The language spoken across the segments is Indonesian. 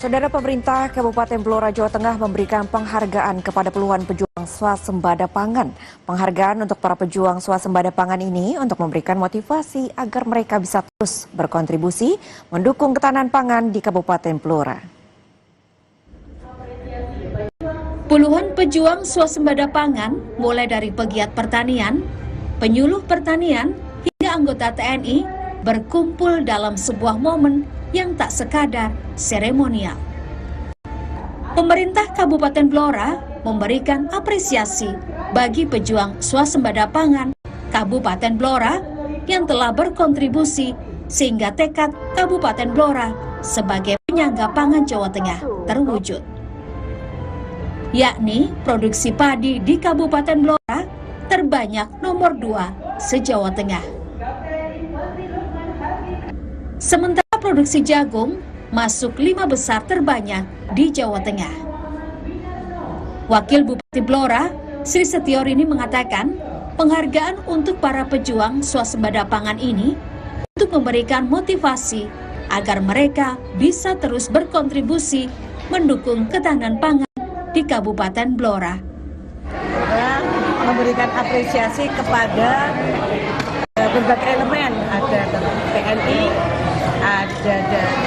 Saudara, pemerintah Kabupaten Blora, Jawa Tengah memberikan penghargaan kepada puluhan pejuang swasembada pangan. Penghargaan untuk para pejuang swasembada pangan ini untuk memberikan motivasi agar mereka bisa terus berkontribusi mendukung ketahanan pangan di Kabupaten Blora. Puluhan pejuang swasembada pangan, mulai dari pegiat pertanian, penyuluh pertanian, hingga anggota TNI, berkumpul dalam sebuah momen yang tak sekadar seremonial. Pemerintah Kabupaten Blora memberikan apresiasi bagi pejuang swasembada pangan Kabupaten Blora yang telah berkontribusi sehingga tekad Kabupaten Blora sebagai penyangga pangan Jawa Tengah terwujud. Yakni produksi padi di Kabupaten Blora terbanyak nomor 2 se-Jawa Tengah. Sementara produksi jagung masuk 5 besar terbanyak di Jawa Tengah. Wakil Bupati Blora, Sri Setiorini mengatakan, penghargaan untuk para pejuang swasembada pangan ini untuk memberikan motivasi agar mereka bisa terus berkontribusi mendukung ketahanan pangan di Kabupaten Blora. Memberikan apresiasi kepada berbagai elemen, ada TNI, ada dari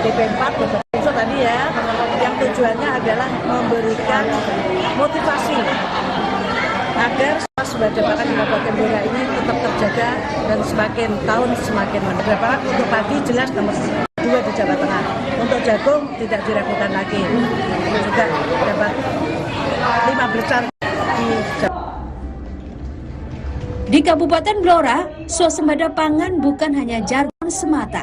DP4, beberapa unsur tadi ya, yang tujuannya adalah memberikan motivasi agar swasembada pangan di Kabupaten Blora ini tetap terjaga dan semakin tahun semakin meningkat. Untuk padi jelas nomor 2 di Jawa Tengah, untuk jagung tidak diragukan lagi, juga dapat 5 besar di Jawa. Di Kabupaten Blora, swasembada pangan bukan hanya jargon semata,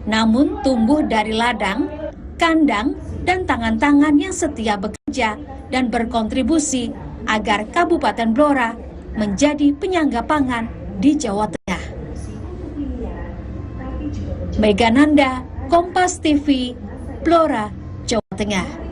namun tumbuh dari ladang, kandang, dan tangan-tangan yang setia bekerja dan berkontribusi agar Kabupaten Blora menjadi penyangga pangan di Jawa Tengah. Mega Nanda, Kompas TV, Blora, Jawa Tengah.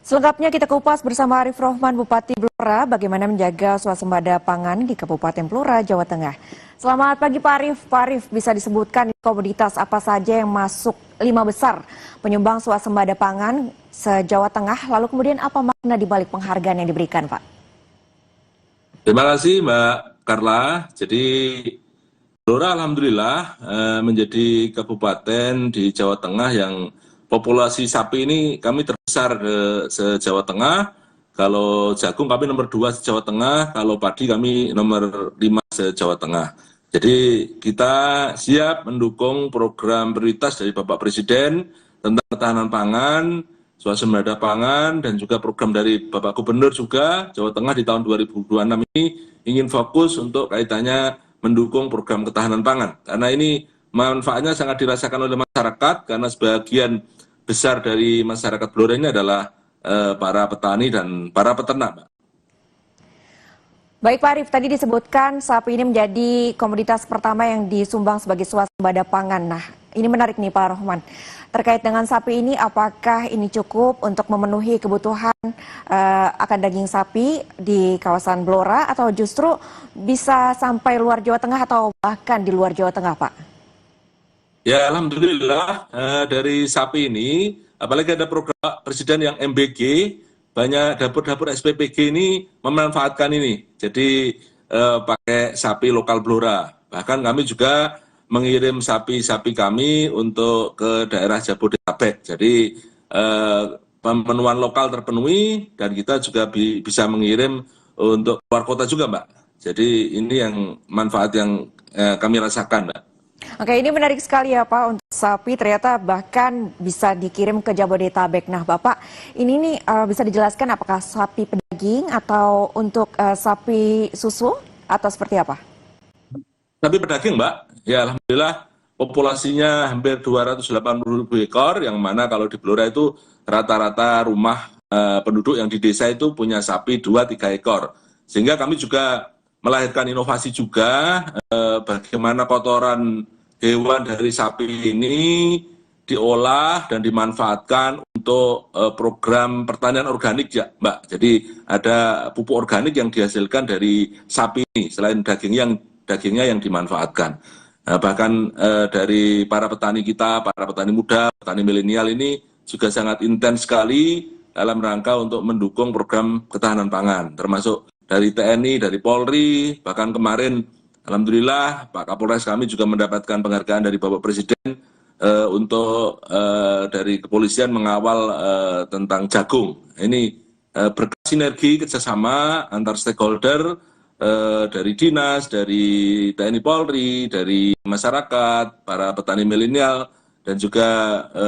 Selengkapnya kita kupas bersama Arif Rohman, Bupati Blora, bagaimana menjaga swasembada pangan di Kabupaten Blora, Jawa Tengah. Selamat pagi Pak Arif. Pak Arif, bisa disebutkan komoditas apa saja yang masuk 5 besar penyumbang swasembada pangan se-Jawa Tengah, lalu kemudian apa makna di balik penghargaan yang diberikan, Pak? Terima kasih Mbak Carla. Jadi Blora alhamdulillah menjadi kabupaten di Jawa Tengah yang populasi sapi ini kami terbesar se-Jawa Tengah. Kalau jagung kami nomor 2 se-Jawa Tengah, kalau padi kami nomor 5 se-Jawa Tengah. Jadi kita siap mendukung program prioritas dari Bapak Presiden tentang ketahanan pangan, swasembada pangan, dan juga program dari Bapak Gubernur juga Jawa Tengah di tahun 2026 ini ingin fokus untuk kaitannya mendukung program ketahanan pangan. Karena ini manfaatnya sangat dirasakan oleh masyarakat karena sebagian besar dari masyarakat Blora ini adalah para petani dan para peternak, Mbak. Baik Pak Arif, tadi disebutkan sapi ini menjadi komoditas pertama yang disumbang sebagai swasembada pangan. Nah, ini menarik nih Pak Rohman. Terkait dengan sapi ini, apakah ini cukup untuk memenuhi kebutuhan akan daging sapi di kawasan Blora atau justru bisa sampai luar Jawa Tengah atau bahkan di luar Jawa Tengah, Pak? Ya, alhamdulillah dari sapi ini, apalagi ada program Presiden yang MBG, banyak dapur-dapur SPPG ini memanfaatkan ini. Jadi pakai sapi lokal Blora. Bahkan kami juga mengirim sapi-sapi kami untuk ke daerah Jabodetabek. Jadi pemenuhan lokal terpenuhi dan kita juga bisa mengirim untuk luar kota juga, Mbak. Jadi ini yang manfaat yang kami rasakan, Mbak. Oke, ini menarik sekali ya Pak, untuk sapi ternyata bahkan bisa dikirim ke Jabodetabek. Nah Bapak, ini nih bisa dijelaskan apakah sapi pedaging atau untuk sapi susu atau seperti apa? Sapi pedaging Mbak, ya alhamdulillah populasinya hampir 280.000 ekor, yang mana kalau di Blora itu rata-rata rumah penduduk yang di desa itu punya sapi 2-3 ekor. Sehingga kami juga melahirkan inovasi juga bagaimana kotoran hewan dari sapi ini diolah dan dimanfaatkan untuk program pertanian organik ya Mbak. Jadi ada pupuk organik yang dihasilkan dari sapi ini selain dagingnya yang dimanfaatkan. Bahkan dari para petani kita, para petani muda, petani milenial ini juga sangat intens sekali dalam rangka untuk mendukung program ketahanan pangan, termasuk dari TNI, dari Polri, bahkan kemarin alhamdulillah Pak Kapolres kami juga mendapatkan penghargaan dari Bapak Presiden untuk dari kepolisian mengawal tentang jagung. Ini berkat sinergi kerjasama antar stakeholder dari dinas, dari TNI Polri, dari masyarakat, para petani milenial, dan juga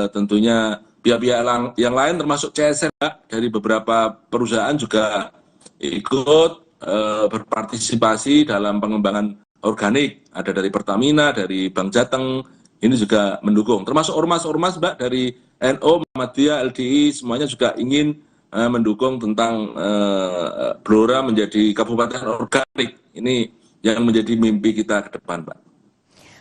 tentunya pihak-pihak yang lain termasuk CSR dari beberapa perusahaan juga ikut berpartisipasi dalam pengembangan organik. Ada dari Pertamina, dari Bank Jateng, ini juga mendukung. Termasuk ormas-ormas Mbak dari NU, Muhammadiyah, LDI, semuanya juga ingin mendukung tentang Blora menjadi kabupaten organik. Ini yang menjadi mimpi kita ke depan, Pak.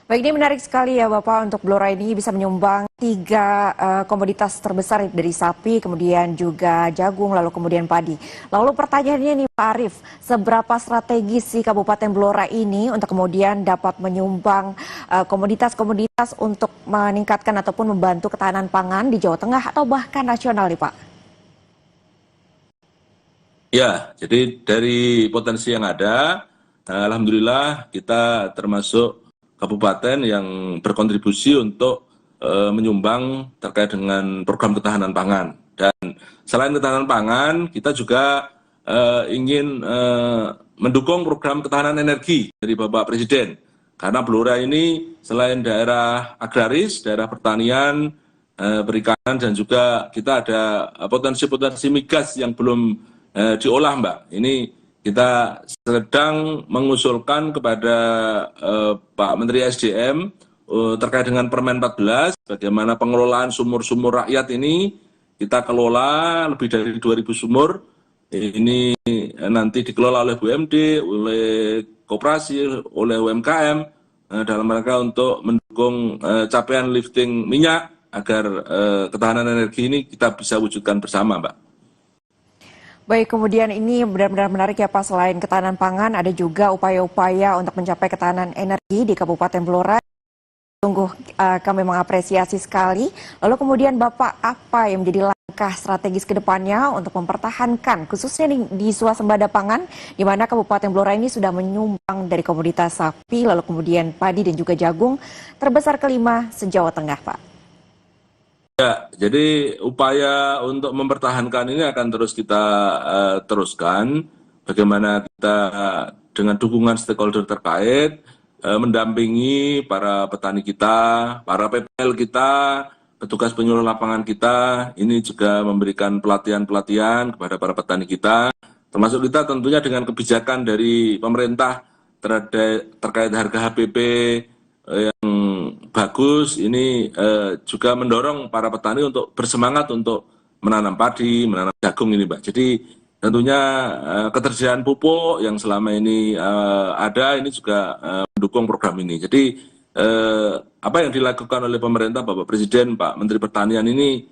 Baik, ini menarik sekali ya Bapak, untuk Blora ini bisa menyumbang 3 komoditas terbesar dari sapi, kemudian juga jagung, lalu kemudian padi. Lalu pertanyaannya nih Pak Arief, seberapa strategis sih Kabupaten Blora ini untuk kemudian dapat menyumbang komoditas-komoditas untuk meningkatkan ataupun membantu ketahanan pangan di Jawa Tengah atau bahkan nasional nih Pak? Ya, jadi dari potensi yang ada, alhamdulillah kita termasuk kabupaten yang berkontribusi untuk menyumbang terkait dengan program ketahanan pangan. Dan selain ketahanan pangan, kita juga ingin mendukung program ketahanan energi dari Bapak Presiden. Karena Blora ini selain daerah agraris, daerah pertanian, perikanan, dan juga kita ada potensi-potensi migas yang belum diolah, Mbak. Ini kita sedang mengusulkan kepada Pak Menteri SDM terkait dengan Permen 14, bagaimana pengelolaan sumur-sumur rakyat ini kita kelola lebih dari 2.000 sumur. Ini nanti dikelola oleh BUMD, oleh koperasi, oleh UMKM dalam rangka untuk mendukung capaian lifting minyak agar ketahanan energi ini kita bisa wujudkan bersama, Mbak. Baik, kemudian ini benar-benar menarik ya Pak, selain ketahanan pangan ada juga upaya-upaya untuk mencapai ketahanan energi di Kabupaten Blora. Sungguh kami mengapresiasi sekali. Lalu kemudian Bapak, apa yang menjadi langkah strategis ke depannya untuk mempertahankan khususnya di swasembada pangan, di mana Kabupaten Blora ini sudah menyumbang dari komoditas sapi, lalu kemudian padi dan juga jagung terbesar kelima se-Jawa Tengah, Pak? Ya, jadi upaya untuk mempertahankan ini akan terus kita teruskan. Bagaimana kita dengan dukungan stakeholder terkait mendampingi para petani kita, para PPL kita, petugas penyuluh lapangan kita. Ini juga memberikan pelatihan-pelatihan kepada para petani kita. Termasuk kita tentunya dengan kebijakan dari pemerintah terkait harga HPP yang bagus, ini juga mendorong para petani untuk bersemangat untuk menanam padi, menanam jagung ini, Mbak. Jadi tentunya ketersediaan pupuk yang selama ini ada ini juga mendukung program ini. Jadi apa yang dilakukan oleh pemerintah, Bapak Presiden, Pak Menteri Pertanian ini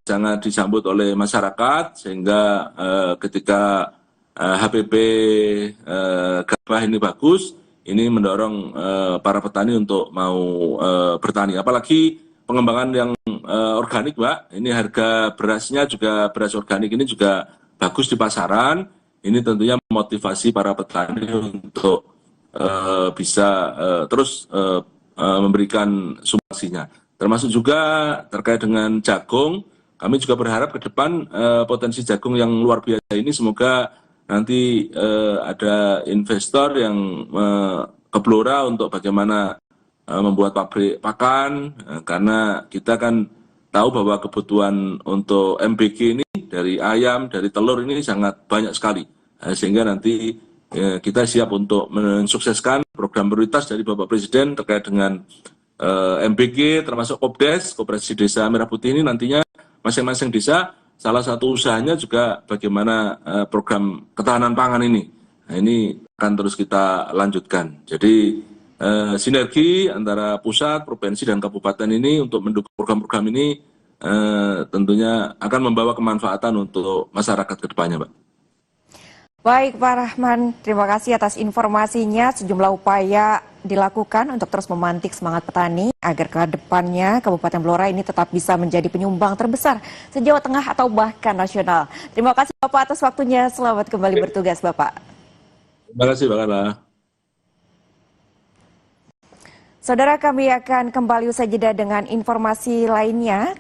sangat disambut oleh masyarakat, sehingga ketika HPP gabah ini bagus, ini mendorong para petani untuk mau bertani. Apalagi pengembangan yang organik, Mbak. Ini harga berasnya juga, beras organik ini juga bagus di pasaran. Ini tentunya memotivasi para petani untuk bisa terus memberikan sumbangsinya. Termasuk juga terkait dengan jagung. Kami juga berharap ke depan potensi jagung yang luar biasa ini semoga nanti ada investor yang ke Blora untuk bagaimana membuat pabrik pakan, karena kita kan tahu bahwa kebutuhan untuk MBG ini dari ayam, dari telur ini sangat banyak sekali, sehingga nanti kita siap untuk mensukseskan program prioritas dari Bapak Presiden terkait dengan MBG, termasuk Kopdes, Koperasi Desa Merah Putih ini nantinya masing-masing desa salah satu usahanya juga bagaimana program ketahanan pangan ini. Nah, ini akan terus kita lanjutkan. Jadi sinergi antara pusat, provinsi, dan kabupaten ini untuk mendukung program-program ini tentunya akan membawa kemanfaatan untuk masyarakat ke depannya, Pak. Baik Pak Rahman, terima kasih atas informasinya. Sejumlah upaya dilakukan untuk terus memantik semangat petani agar ke depannya Kabupaten Blora ini tetap bisa menjadi penyumbang terbesar se-Jawa Tengah atau bahkan nasional. Terima kasih Bapak atas waktunya. Selamat kembali bertugas Bapak. Terima kasih Mbak Carla. Saudara, kami akan kembali usai jeda dengan informasi lainnya.